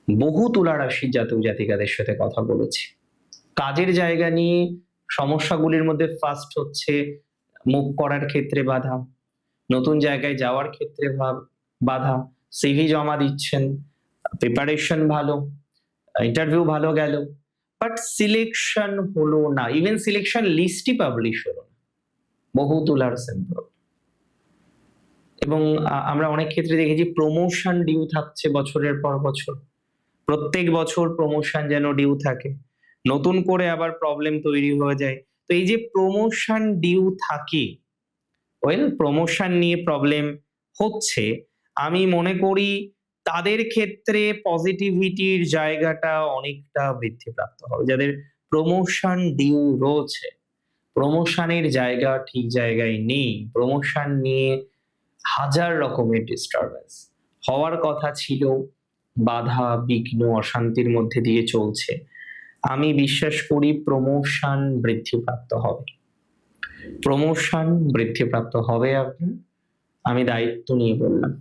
বহু তুলা রাশির জাতক জাতিকাদের সাথে কথা বলেছি। কাজের জায়গা নিয়ে সমস্যাগুলির মধ্যে ফার্স্ট হচ্ছে মুভ করার ক্ষেত্রে বাধা, নতুন জায়গায় যাওয়ার ক্ষেত্রে বাধা, সিভি জমা দিচ্ছেন, প্রিপারেশন ভালো, ইন্টারভিউ ভালো গেল, বাট সিলেকশন হলো না, ইভেন সিলেকশন লিস্টই পাবলিশ হলো না। বহু তুলার সিম্পটম। এবং আমরা অনেক ক্ষেত্রে দেখেছি প্রমোশন ডিউ থাকছে বছরের পর বছর, প্রত্যেক বছর প্রমোশন যেন ডিউ থাকে, নতুন করে আবার প্রবলেম তৈরি হয়ে যায়। তো এই যে প্রমোশন ডিউ থাকে, প্রমোশন নিয়ে প্রবলেম হচ্ছে, আমি মনে করি তাদের ক্ষেত্রে পজিটিভিটির জায়গাটা অনেকটা বৃদ্ধিপ্রাপ্ত হবে। যাদের প্রমোশন ডিউ রয়েছে, প্রমোশনের জায়গা ঠিক জায়গায় নেই, প্রমোশন নিয়ে হাজার রকমের ডিস্টারবেন্স হওয়ার কথা ছিল, বাধা বিঘ্ন অশান্তির মধ্যে দিয়ে চলছে, আমি বিশ্বাস করি প্রমোশন বৃদ্ধিপ্রাপ্ত হবে, প্রমোশন বৃদ্ধিপ্রাপ্ত হবে। আমি দায়িত্ব নিয়ে বললাম।